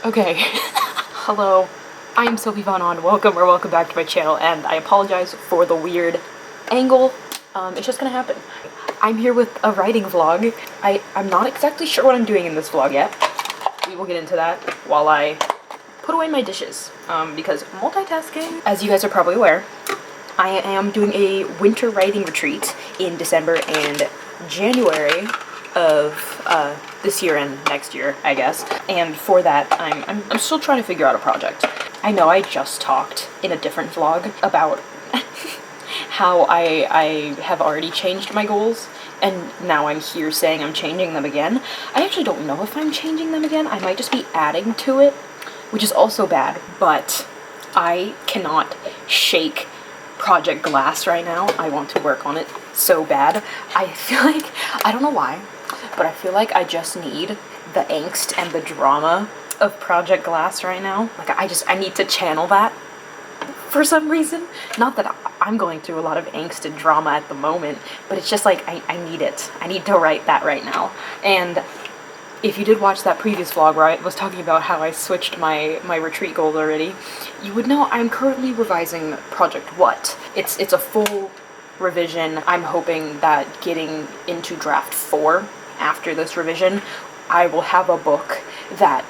Okay. Hello, I'm Sophie welcome back to my channel, and I apologize for the weird angle. It's just gonna happen. I'm here with a writing vlog. I'm not exactly sure what I'm doing in this vlog yet. We will get into that while I put away my dishes, because multitasking. As you guys are probably aware, I am doing a winter writing retreat in December and January of this year and next year, I guess. And for that, I'm still trying to figure out a project. I know I just talked in a different vlog about how I have already changed my goals, and now I'm here saying I'm changing them again. I actually don't know if I'm changing them again. I might just be adding to it, which is also bad, but I cannot shake Project Glass right now. I want to work on it so bad. I feel like, I don't know why, but I feel like I just need the angst and the drama of Project Glass right now. Like, I need to channel that for some reason. Not that I'm going through a lot of angst and drama at the moment, but it's just like, I need it. I need to write that right now. And if you did watch that previous vlog where I was talking about how I switched my retreat goals already, you would know I'm currently revising Project What. It's a full revision. I'm hoping that getting into draft 4 after this revision, I will have a book that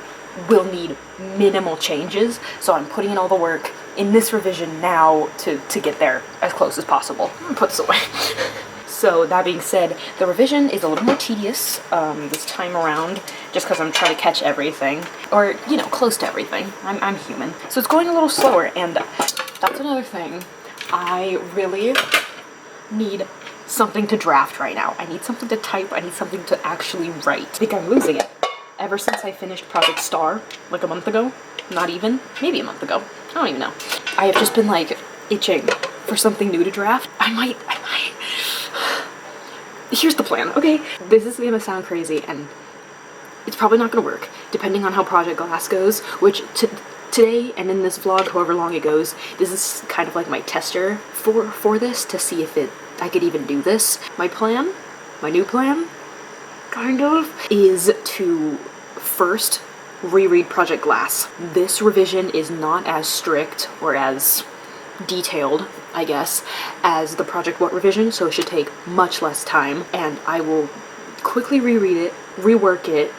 will need minimal changes, so I'm putting in all the work in this revision now to get there as close as possible. I'm gonna put this away. So that being said, the revision is a little more tedious this time around, just because I'm trying to catch everything, or, you know, close to everything. I'm human. So it's going a little slower, and that's another thing. I really need something to draft right now. I need something to type. I need something to actually write. I think I'm losing it. Ever since I finished Project Star, like a month ago, not even, maybe a month ago, I don't even know. I have just been like itching for something new to draft. I might. Here's the plan, okay? This is gonna sound crazy, and it's probably not gonna work, depending on how Project Glass goes, which today and in this vlog, however long it goes, this is kind of like my tester for this, to see if I could even do this. My plan, my new plan, kind of, is to first reread Project Glass. This revision is not as strict or as detailed, I guess, as the Project What revision, so it should take much less time, and I will quickly reread it, rework it,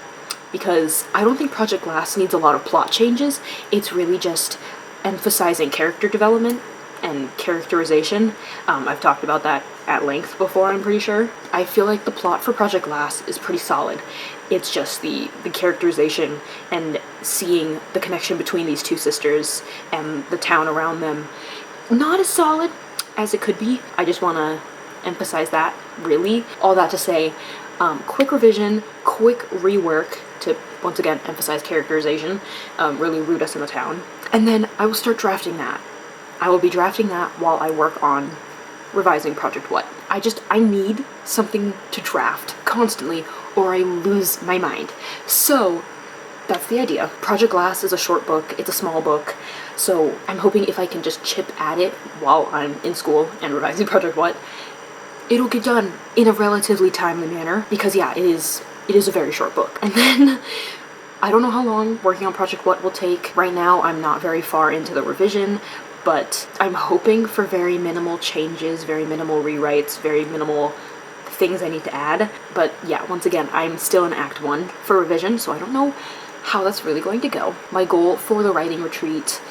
because I don't think Project Glass needs a lot of plot changes. It's really just emphasizing character development and characterization. I've talked about that at length before, I'm pretty sure. I feel like the plot for Project Glass is pretty solid. It's just the characterization and seeing the connection between these two sisters and the town around them, not as solid as it could be. I just want to emphasize that, really. All that to say, quick revision, quick rework to, once again, emphasize characterization, really root us in the town. And then I will start drafting that. I will be drafting that while I work on revising Project What. I need something to draft constantly, or I lose my mind. So that's the idea. Project Glass is a short book, it's a small book, so I'm hoping if I can just chip at it while I'm in school and revising Project What, it'll get done in a relatively timely manner, because yeah, it is a very short book. And then I don't know how long working on Project What will take. Right now I'm not very far into the revision, but I'm hoping for very minimal changes, very minimal rewrites, very minimal things I need to add. But yeah, once again, I'm still in Act 1 for revision, so I don't know how that's really going to go. My goal for the writing retreat,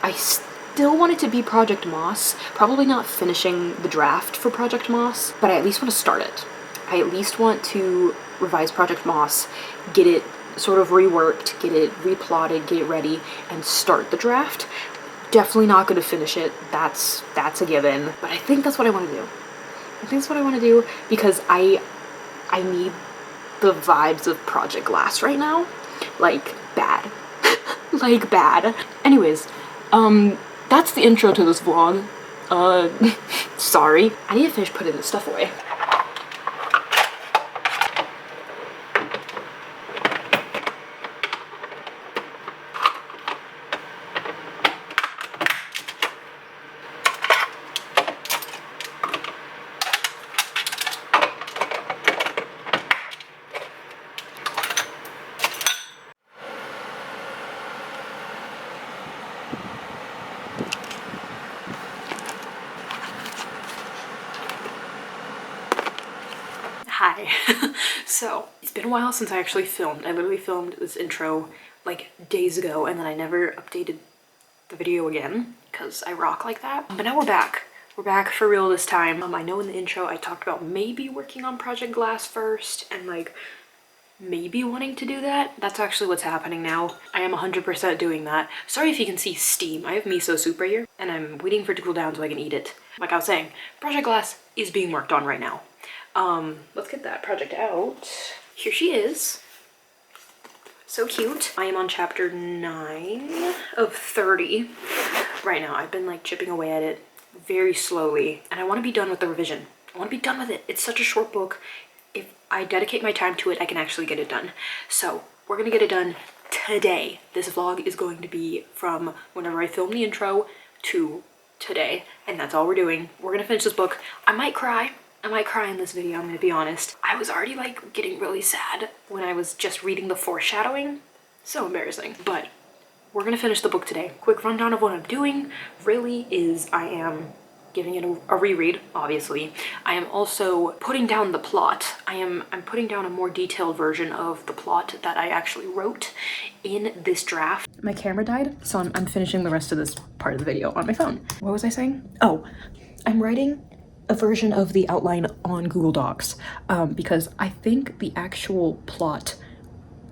I still want it to be Project Moss. Probably not finishing the draft for Project Moss, but I at least want to start it. I at least want to revise Project Moss, get it sort of reworked, get it replotted, get it ready, and start the draft. Definitely not going to finish it, that's a given, but I think that's what I want to do. I think that's what I want to do, because I need the vibes of Project Glass right now. Like, bad. Like, bad. Anyways, that's the intro to this vlog. Sorry. I need to finish putting this stuff away. So it's been a while since I actually filmed. I literally filmed this intro like days ago and then I never updated the video again because I rock like that. But now we're back. We're back for real this time. I know in the intro I talked about maybe working on Project Glass first and like maybe wanting to do that. That's actually what's happening now. I am 100% doing that. Sorry if you can see steam. I have miso soup right here and I'm waiting for it to cool down so I can eat it. Like I was saying, Project Glass is being worked on right now. Let's get that project out. Here she is. So cute. I am on chapter 9 of 30 right now. I've been like chipping away at it very slowly and I want to be done with the revision. I want to be done with it. It's such a short book. If I dedicate my time to it, I can actually get it done. So we're gonna get it done today. This vlog is going to be from whenever I film the intro to today, and that's all we're doing. We're gonna finish this book. I might cry in this video, I'm gonna be honest. I was already like getting really sad when I was just reading the foreshadowing. So embarrassing, but we're gonna finish the book today. Quick rundown of what I'm doing really is I am giving it a reread, obviously. I am also putting down the plot. I'm putting down a more detailed version of the plot that I actually wrote in this draft. My camera died, so I'm finishing the rest of this part of the video on my phone. What was I saying? Oh, I'm writing a version of the outline on Google Docs because I think the actual plot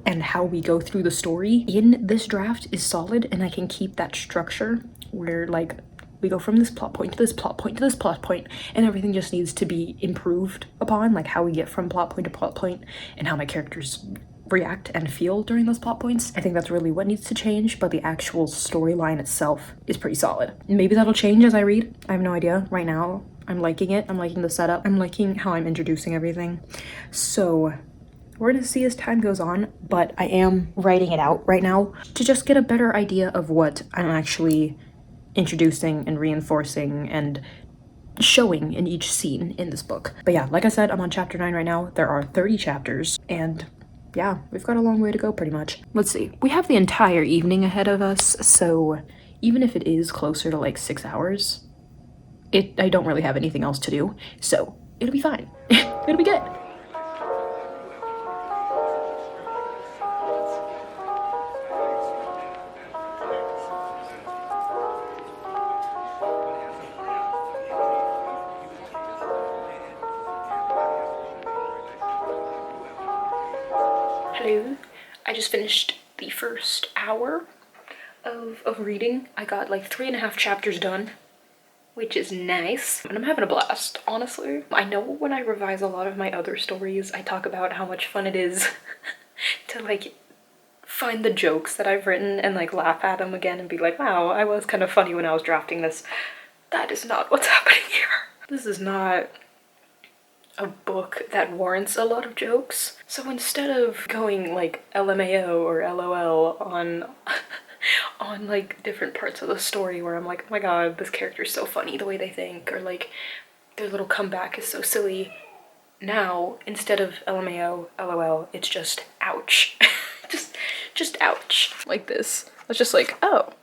and how we go through the story in this draft is solid, and I can keep that structure where like we go from this plot point to this plot point to this plot point, and everything just needs to be improved upon, like how we get from plot point to plot point and how my characters react and feel during those plot points. I think that's really what needs to change, but the actual storyline itself is pretty solid. Maybe that'll change as I read. I have no idea. Right now, I'm liking it. I'm liking the setup. I'm liking how I'm introducing everything. So we're gonna see as time goes on, but I am writing it out right now to just get a better idea of what I'm actually introducing and reinforcing and showing in each scene in this book. But yeah, like I said, I'm on chapter 9 right now. There are 30 chapters and yeah, we've got a long way to go pretty much. Let's see. We have the entire evening ahead of us, so even if it is closer to like 6 hours, I don't really have anything else to do, so it'll be fine. It'll be good. Hello. I just finished the first hour of reading. I got like 3.5 chapters done, which is nice, and I'm having a blast, honestly. I know when I revise a lot of my other stories, I talk about how much fun it is to like find the jokes that I've written and like laugh at them again and be like, wow, I was kind of funny when I was drafting this. That is not what's happening here. This is not a book that warrants a lot of jokes. So instead of going like LMAO or LOL on on like different parts of the story where I'm like, oh my god, this character is so funny the way they think, or like their little comeback is so silly. Now, instead of LMAO, LOL, it's just ouch. just ouch. Like this. It's just like, oh,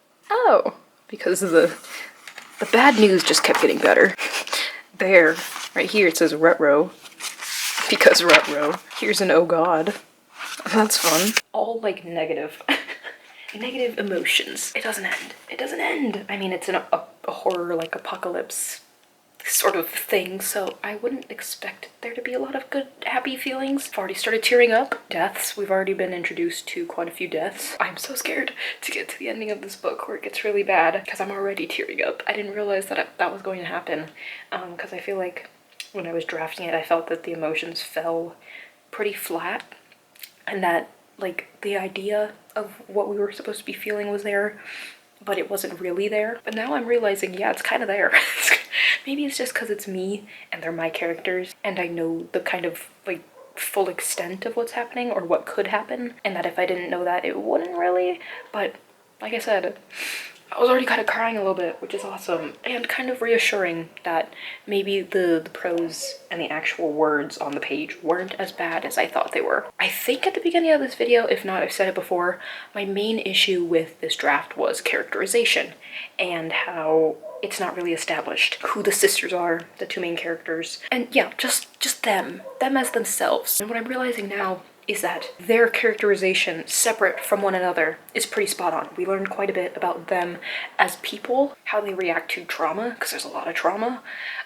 because the bad news just kept getting better. There, right here it says rut-row, because rut-row. Here's an oh god. That's fun. All like negative. Negative emotions. It doesn't end. It doesn't end. I mean, it's a horror like apocalypse sort of thing, so I wouldn't expect there to be a lot of good happy feelings. I've already started tearing up. Deaths. We've already been introduced to quite a few deaths. I'm so scared to get to the ending of this book where it gets really bad because I'm already tearing up. I didn't realize that that was going to happen because I feel like when I was drafting it, I felt that the emotions fell pretty flat and that like the idea of what we were supposed to be feeling was there, but it wasn't really there. But now I'm realizing, yeah, it's kind of there. Maybe it's just because it's me and they're my characters and I know the kind of like full extent of what's happening or what could happen, and that if I didn't know that, it wouldn't really. But like I said, I was already kind of crying a little bit, which is awesome, and kind of reassuring that maybe the prose and the actual words on the page weren't as bad as I thought they were. I think at the beginning of this video, if not, I've said it before, my main issue with this draft was characterization and how it's not really established who the sisters are, the two main characters. And yeah, just them as themselves. And what I'm realizing now is that their characterization separate from one another is pretty spot on. We learned quite a bit about them as people, how they react to trauma, because there's a lot of trauma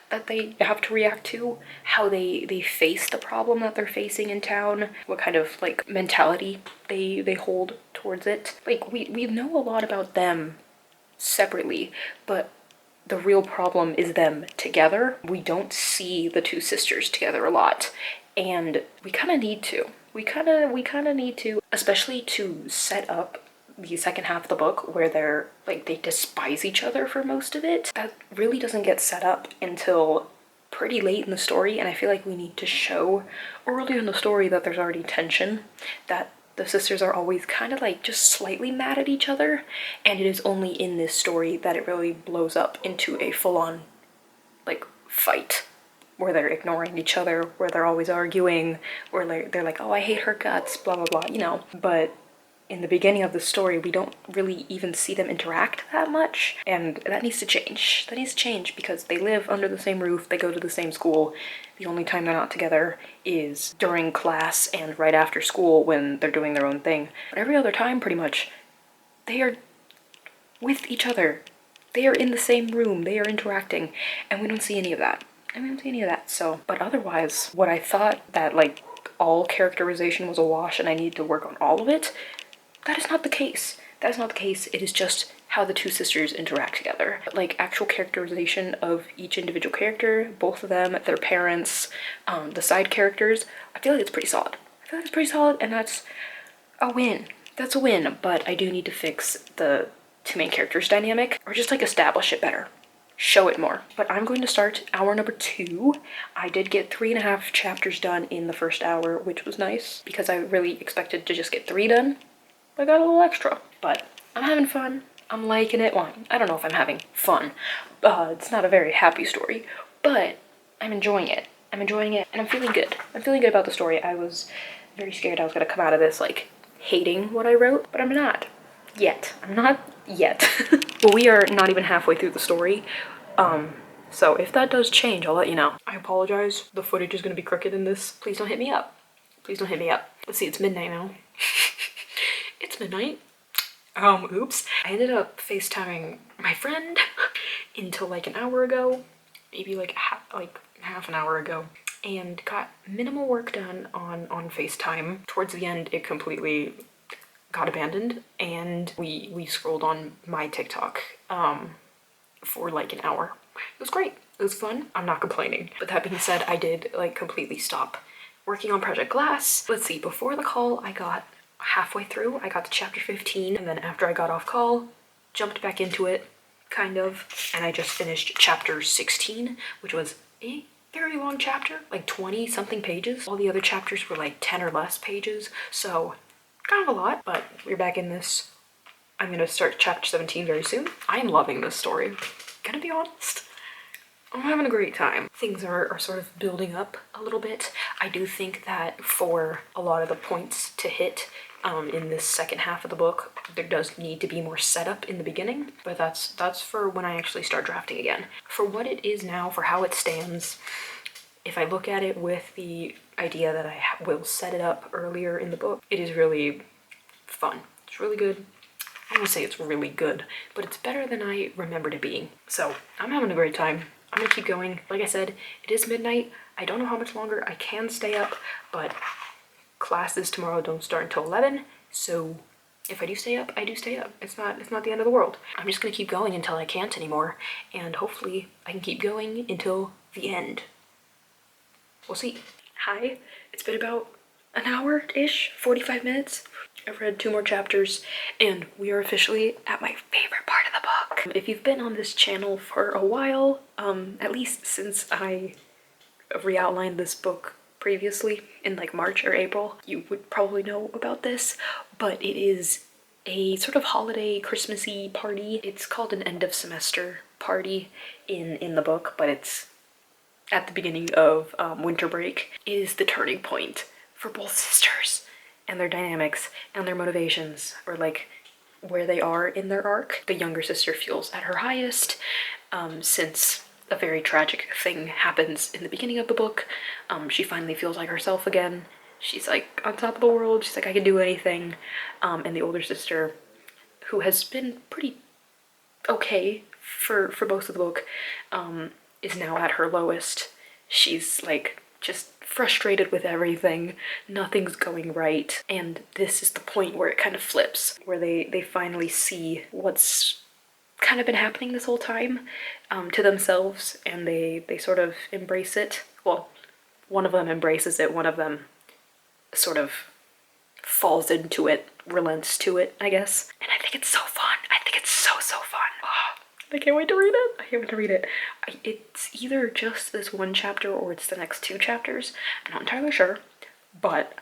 that they have to react to, how they face the problem that they're facing in town, what kind of like mentality they hold towards it. Like we know a lot about them separately, but the real problem is them together. We don't see the two sisters together a lot, and we kind of need to. We kind of need to, especially to set up the second half of the book where they're like, they despise each other for most of it. That really doesn't get set up until pretty late in the story, and I feel like we need to show earlier in the story that there's already tension, that the sisters are always kind of like just slightly mad at each other, and it is only in this story that it really blows up into a full-on like fight where they're ignoring each other, where they're always arguing, where they're like, oh, I hate her guts, blah blah blah, you know. But in the beginning of the story, we don't really even see them interact that much, and that needs to change. That needs to change because they live under the same roof, they go to the same school. The only time they're not together is during class and right after school when they're doing their own thing. But every other time, pretty much, they are with each other. They are in the same room, they are interacting, and we don't see any of that. So, but otherwise, what I thought that like all characterization was a wash and I needed to work on all of it, that is not the case. That is not the case. It is just how the two sisters interact together. Like actual characterization of each individual character, both of them, their parents, the side characters, I feel like it's pretty solid. And that's a win. That's a win, but I do need to fix the two main characters dynamic, or just like establish it better. Show it more. But I'm going to start hour number 2. I did get 3.5 chapters done in the first hour, which was nice because I really expected to just get 3 done. I got a little extra, but I'm having fun. I'm liking it. Well, I don't know if I'm having fun. It's not a very happy story, but I'm enjoying it. And I'm feeling good. I'm feeling good about the story. I was very scared I was gonna come out of this like hating what I wrote, but I'm not yet. Well, we are not even halfway through the story. So if that does change, I'll let you know. I apologize. The footage is gonna be crooked in this. Please don't hit me up. Please don't hit me up. Let's see, it's midnight now. It's midnight. Oops. I ended up FaceTiming my friend until like an hour ago, maybe like half an hour ago, and got minimal work done on FaceTime. Towards the end, it completely got abandoned, and we scrolled on my TikTok for like an hour. It was great. It was fun. I'm not complaining. But that being said, I did like completely stop working on Project Glass. Let's see, before the call, I got halfway through. I got to chapter 15, and then after I got off call, jumped back into it, kind of, and I just finished chapter 16, which was a very long chapter, like 20 something pages. All the other chapters were like 10 or less pages, so kind of a lot, but we're back in this. I'm gonna start chapter 17 very soon. I am loving this story. Gonna be honest, I'm having a great time. Things are sort of building up a little bit. I do think that for a lot of the points to hit in this second half of the book, there does need to be more setup in the beginning, but that's for when I actually start drafting again. For what it is now, for how it stands, if I look at it with the idea that I will set it up earlier in the book, it is really fun. It's really good. I don't say it's really good, but it's better than I remembered it being. So I'm having a great time. I'm gonna keep going. Like I said, it is midnight. I don't know how much longer I can stay up, but classes tomorrow don't start until 11, so if I do stay up, I do stay up. It's not the end of the world. I'm just gonna keep going until I can't anymore, and hopefully I can keep going until the end. We'll see. Hi, it's been about an hour-ish, 45 minutes. I've read 2 more chapters, and we are officially at my favorite part of the book. If you've been on this channel for a while, at least since I re-outlined this book previously in like March or April, you would probably know about this, but it is a sort of holiday Christmassy party. It's called an end of semester party in the book, but it's at the beginning of winter break. It is the turning point for both sisters and their dynamics and their motivations, or like where they are in their arc. The younger sister feels at her highest since a very tragic thing happens in the beginning of the book. She finally feels like herself again. She's like on top of the world. She's like, I can do anything. And the older sister, who has been pretty okay for most of the book, is now at her lowest. She's like just frustrated with everything. Nothing's going right. And this is the point where it kind of flips, where they finally see what's kind of been happening this whole time to themselves, and they sort of embrace it. Well, one of them embraces it, one of them sort of falls into it, relents to it, I guess. And I think it's so fun. I think it's so fun. Oh, I can't wait to read it. I can't wait to read it. It's either just this one chapter or it's the next 2 chapters. I'm not entirely sure, but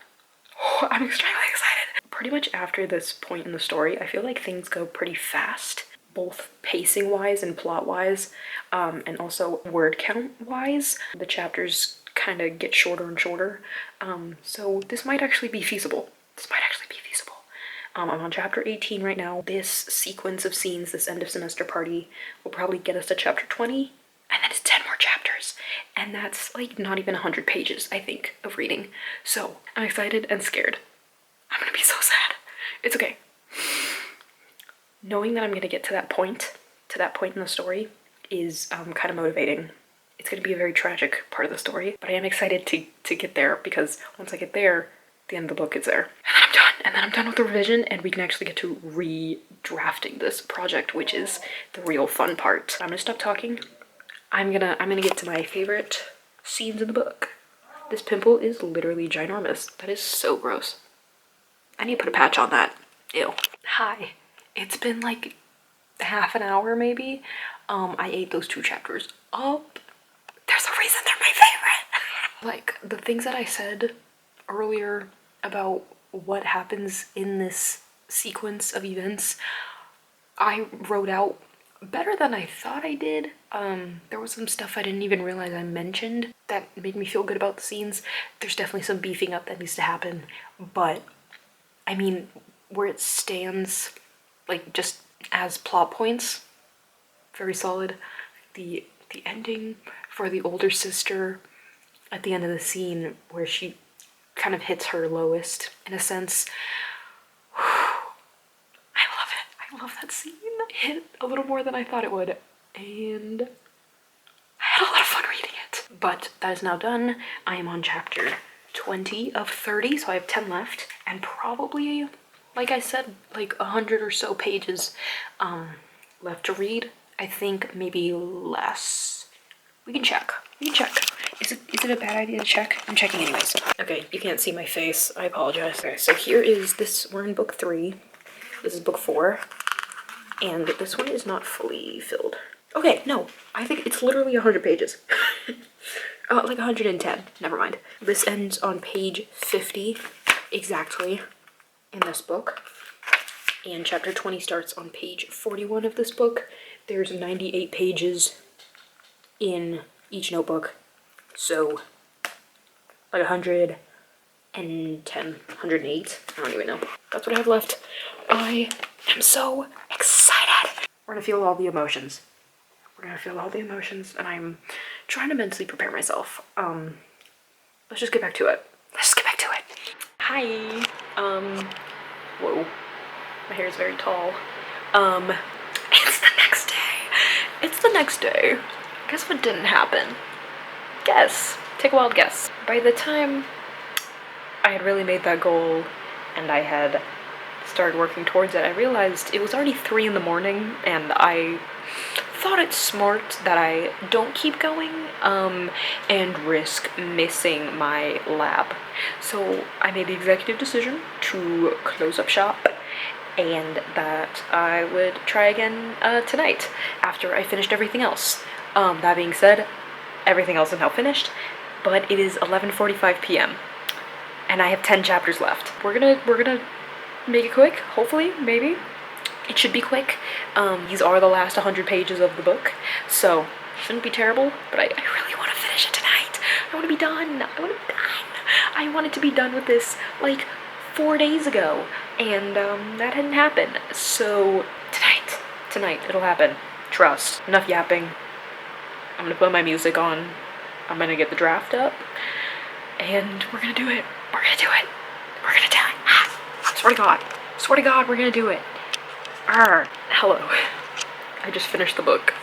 I'm extremely excited. Pretty much after this point in the story, I feel like things go pretty fast, both pacing wise and plot wise, and also word count wise. The chapters kind of get shorter and shorter, so this might actually be feasible. I'm on chapter 18 right now. This sequence of scenes, this end of semester party, will probably get us to chapter 20, and then it's 10 more chapters, and that's like not even 100 pages, I think, of reading. So I'm excited and scared. I'm gonna be so sad. It's okay. Knowing that I'm gonna get to that point in the story is kind of motivating. It's gonna be a very tragic part of the story, but I am excited to get there, because once I get there, the end of the book is there. And then I'm done with the revision, and we can actually get to redrafting this project, which is the real fun part. I'm gonna stop talking. I'm gonna get to my favorite scenes in the book. This pimple is literally ginormous. That is so gross. I need to put a patch on that. Ew. Hi. It's been like half an hour maybe. I ate those 2 chapters up. There's a reason they're my favorite. Like, the things that I said earlier about what happens in this sequence of events, I wrote out better than I thought I did. There was some stuff I didn't even realize I mentioned that made me feel good about the scenes. There's definitely some beefing up that needs to happen, but I mean, where it stands, like just as plot points, very solid. The ending for the older sister at the end of the scene, where she kind of hits her lowest in a sense. I love it. I love that scene. It hit a little more than I thought it would, and I had a lot of fun reading it. But that is now done. I am on chapter 20 of 30, so I have 10 left, and probably, like I said, like 100 or so pages left to read. I think maybe less. We can check. Is it a bad idea to check? I'm checking anyways. Okay, you can't see my face. I apologize. Okay, so here is this. We're in book 3. This is book 4. And this one is not fully filled. Okay, no. I think it's literally 100 pages. Like 110. Never mind. This ends on page 50 exactly in this book. And chapter 20 starts on page 41 of this book. There's 98 pages in each notebook. So, like 110, 108, I don't even know. That's what I have left. I am so excited. We're gonna feel all the emotions. And I'm trying to mentally prepare myself. Let's just get back to it. Hi. Whoa. My hair is very tall. It's the next day. Guess what didn't happen? Guess. Take a wild guess. By the time I had really made that goal and I had started working towards it, I realized it was already 3 in the morning, and I thought it smart that I don't keep going and risk missing my lab. So I made the executive decision to close up shop, and that I would try again tonight after I finished everything else. That being said, everything else is now finished, but it is 11:45 p.m. and I have 10 chapters left. We're gonna make it quick, hopefully, maybe. It should be quick. These are the last 100 pages of the book, so shouldn't be terrible, but I really want to finish it tonight. I want to be done. I want it to be done with this like 4 days ago, and that didn't happen. So tonight it'll happen. Trust. Enough yapping. I'm gonna put my music on. I'm gonna get the draft up, and we're gonna do it. We're gonna do it. We're gonna do it. Swear to God. Swear to God, we're gonna do it. Hello. I just finished the book.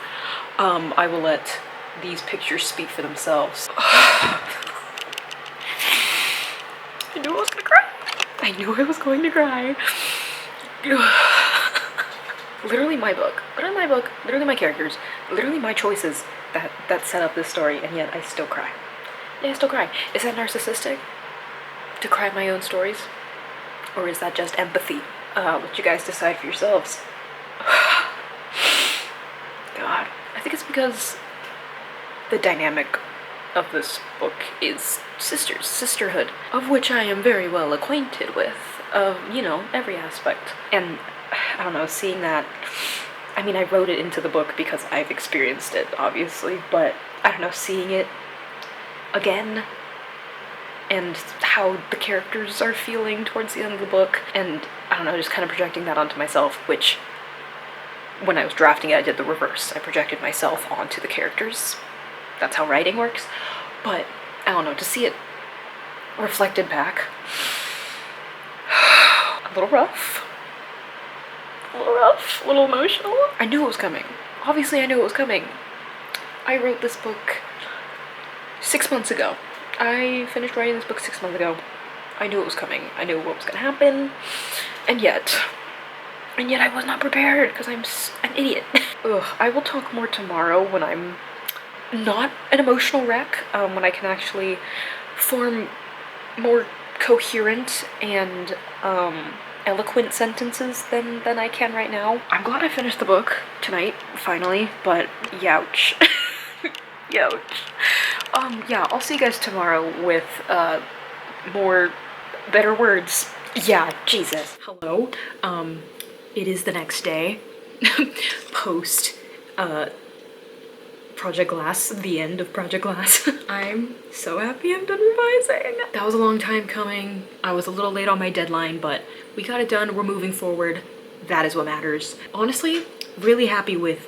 I will let these pictures speak for themselves. I knew I was gonna cry. I knew I was going to cry. Literally my book. Literally my characters. Literally my choices that set up this story, and yet I still cry. Yeah, I still cry. Is that narcissistic? To cry at my own stories? Or is that just empathy? Let you guys decide for yourselves. God. I think it's because the dynamic of this book is sisterhood, of which I am very well acquainted with, of, you know, every aspect. And, I don't know, seeing that, I mean, I wrote it into the book because I've experienced it, obviously, but, I don't know, seeing it again, and how the characters are feeling towards the end of the book, and, I don't know, just kind of projecting that onto myself, which, when I was drafting it, I did the reverse. I projected myself onto the characters. That's how writing works. But, I don't know, to see it reflected back, a little rough. A little emotional. I knew it was coming. Obviously, I knew it was coming. I wrote this book 6 months ago. I finished writing this book 6 months ago. I knew it was coming. I knew what was gonna happen. And yet I was not prepared because I'm an idiot. Ugh, I will talk more tomorrow when I'm not an emotional wreck, when I can actually form more coherent and eloquent sentences than I can right now. I'm glad I finished the book tonight, finally, but youch. Youch. Yeah, I'll see you guys tomorrow with better words. Yeah, Jesus. Hello. It is the next day, post, Project Glass, the end of Project Glass. I'm so happy I'm done revising. That was a long time coming. I was a little late on my deadline, but we got it done. We're moving forward. That is what matters. Honestly, really happy with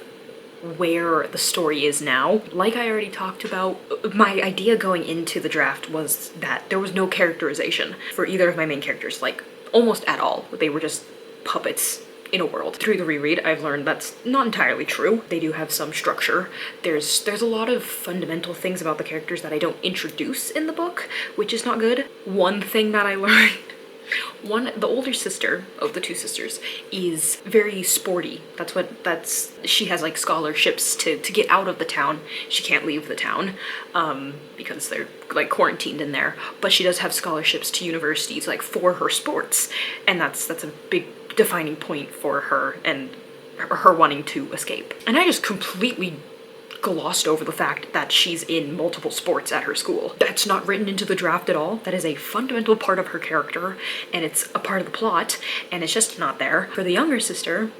where the story is now. Like I already talked about, my idea going into the draft was that there was no characterization for either of my main characters, like almost at all. They were just puppets in a world. Through the reread, I've learned that's not entirely true. They do have some structure. There's a lot of fundamental things about the characters that I don't introduce in the book, which is not good. One thing that I learned, the older sister of the two sisters is very sporty. She has like scholarships to get out of the town. She can't leave the town because they're like quarantined in there, but she does have scholarships to universities like for her sports, and that's a big defining point for her and her wanting to escape. And I just completely glossed over the fact that she's in multiple sports at her school. That's not written into the draft at all. That is a fundamental part of her character, and it's a part of the plot, and it's just not there. For the younger sister,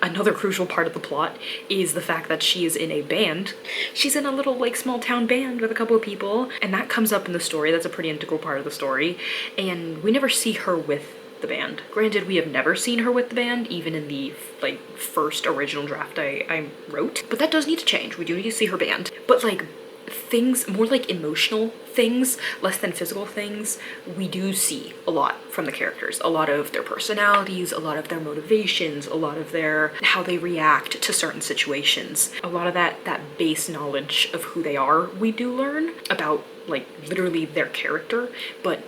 another crucial part of the plot is the fact that she is in a band. She's in a little like small town band with a couple of people, and that comes up in the story. That's a pretty integral part of the story, and we never see her with the band. Granted, we have never seen her with the band, even in the like first original draft I wrote, but that does need to change. We do need to see her band. But like things, more like emotional things, less than physical things, we do see a lot from the characters. A lot of their personalities, a lot of their motivations, a lot of how they react to certain situations. A lot of that base knowledge of who they are, we do learn about like literally their character, but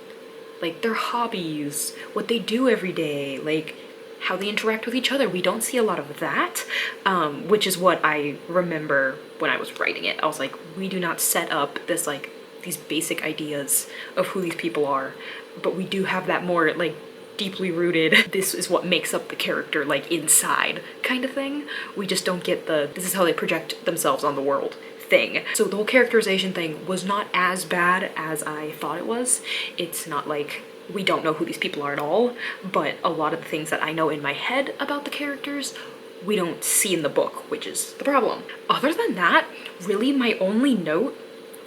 like their hobbies, what they do every day, like how they interact with each other. We don't see a lot of that, which is what I remember when I was writing it. I was like, we do not set up this like these basic ideas of who these people are, but we do have that more like deeply rooted, this is what makes up the character like inside kind of thing. We just don't get this is how they project themselves on the world thing. So the whole characterization thing was not as bad as I thought it was. It's not like we don't know who these people are at all, but a lot of the things that I know in my head about the characters, we don't see in the book, which is the problem. Other than that, really my only note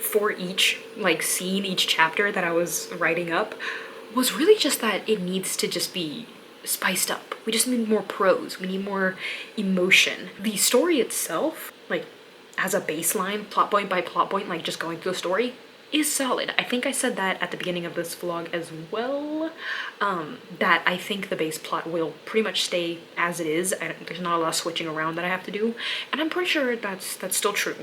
for each like scene, each chapter that I was writing up was really just that it needs to just be spiced up. We just need more prose. We need more emotion. The story itself, like as a baseline, plot point by plot point, like just going through the story, is solid. I think I said that at the beginning of this vlog as well, that I think the base plot will pretty much stay as it is. There's not a lot of switching around that I have to do, and I'm pretty sure that's still true.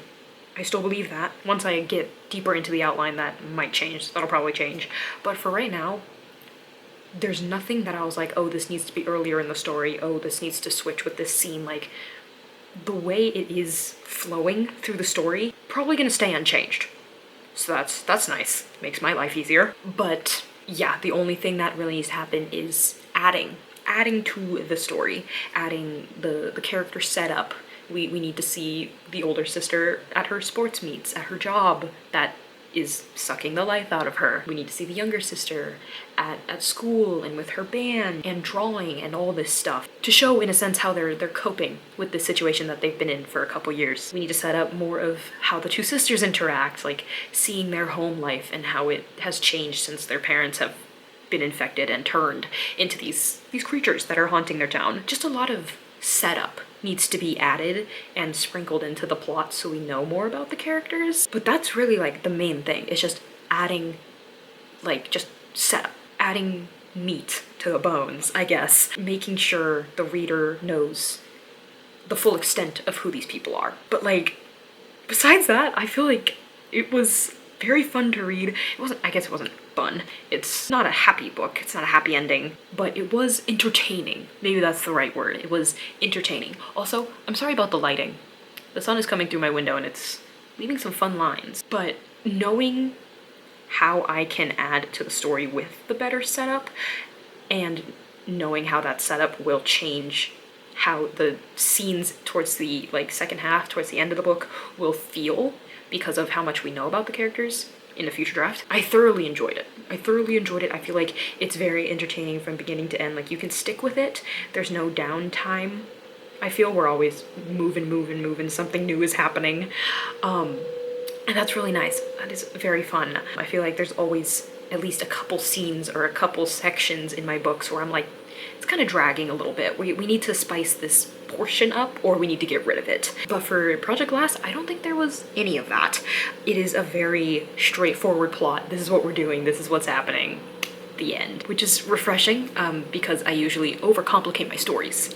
I still believe that. Once I get deeper into the outline, that might change. That'll probably change. But for right now, there's nothing that I was like, oh, this needs to be earlier in the story. Oh, this needs to switch with this scene. Like, the way it is flowing through the story, probably gonna stay unchanged. So that's nice. Makes my life easier. But yeah, the only thing that really needs to happen is adding to the story, adding the character setup. We need to see the older sister at her sports meets, at her job that is sucking the life out of her. We need to see the younger sister at school and with her band and drawing and all this stuff to show, in a sense, how they're coping with the situation that they've been in for a couple years. We need to set up more of how the two sisters interact, like seeing their home life and how it has changed since their parents have been infected and turned into these creatures that are haunting their town. Just a lot of setup needs to be added and sprinkled into the plot so we know more about the characters. But that's really like the main thing. It's just adding, like, just setup, adding meat to the bones, I guess. Making sure the reader knows the full extent of who these people are. But like, besides that, I feel like it was very fun to read. I guess it wasn't fun. It's not a happy book. It's not a happy ending, but it was entertaining. Maybe that's the right word. It was entertaining. Also, I'm sorry about the lighting. The sun is coming through my window and it's leaving some fun lines. But knowing how I can add to the story with the better setup and knowing how that setup will change how the scenes towards the second half, towards the end of the book will feel because of how much we know about the characters in the future draft. I thoroughly enjoyed it. I feel like it's very entertaining from beginning to end. Like, you can stick with it. There's no downtime. I feel we're always moving. Something new is happening. And that's really nice. That is very fun. I feel like there's always at least a couple scenes or a couple sections in my books where I'm like, it's kind of dragging a little bit. We need to spice this portion up or we need to get rid of it. But for Project Glass, I don't think there was any of that. It is a very straightforward plot. This is what we're doing. This is what's happening. The end. Which is refreshing because I usually overcomplicate my stories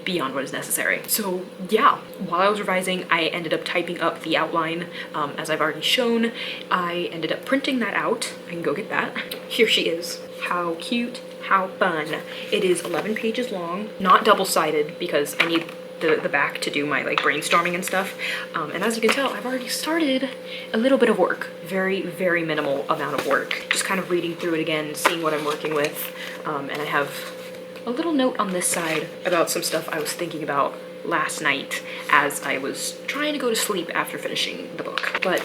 beyond what is necessary. So yeah, while I was revising, I ended up typing up the outline as I've already shown. I ended up printing that out. I can go get that. Here she is. How cute. How fun. It is 11 pages long, not double-sided because I need the back to do my brainstorming and stuff. And as you can tell, I've already started a little bit of work. Very, very minimal amount of work. Just kind of reading through it again, seeing what I'm working with. And I have a little note on this side about some stuff I was thinking about last night as I was trying to go to sleep after finishing the book. But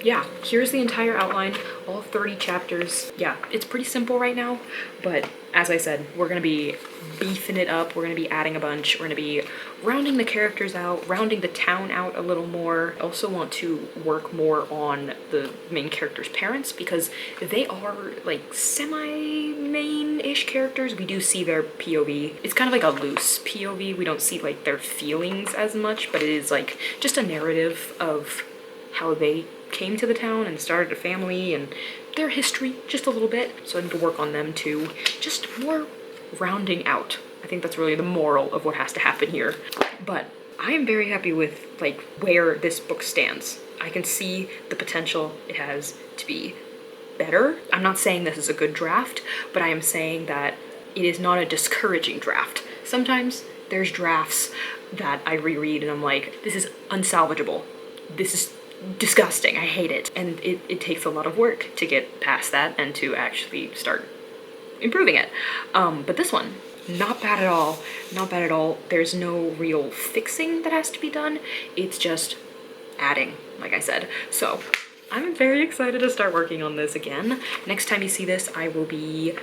yeah, here's the entire outline, all 30 chapters. Yeah, it's pretty simple right now, but as I said, we're gonna be beefing it up. We're gonna be adding a bunch. We're gonna be rounding the characters out, rounding the town out a little more. I also want to work more on the main character's parents because they are semi-main-ish characters. We do see their POV. It's kind of like a loose POV. We don't see their feelings as much, but it is just a narrative of how they came to the town and started a family and their history just a little bit. So I need to work on them too. Just more rounding out. I think that's really the moral of what has to happen here. But I am very happy with where this book stands. I can see the potential it has to be better. I'm not saying this is a good draft, but I am saying that it is not a discouraging draft. Sometimes there's drafts that I reread and I'm like, this is unsalvageable. This is disgusting. I hate it. And it takes a lot of work to get past that and to actually start improving it. But this one, not bad at all. Not bad at all. There's no real fixing that has to be done. It's just adding, like I said. So I'm very excited to start working on this again. Next time you see this, I will be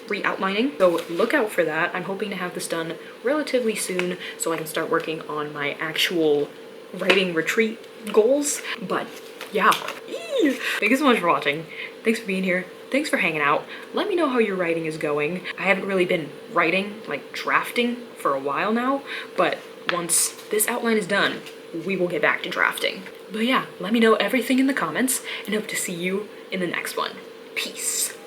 re-outlining, so look out for that. I'm hoping to have this done relatively soon so I can start working on my actual writing retreat goals. But yeah. Thank you so much for watching. Thanks for being here. Thanks for hanging out. Let me know how your writing is going. I haven't really been writing, like drafting, for a while now, but once this outline is done, we will get back to drafting. But yeah, let me know everything in the comments and hope to see you in the next one. Peace.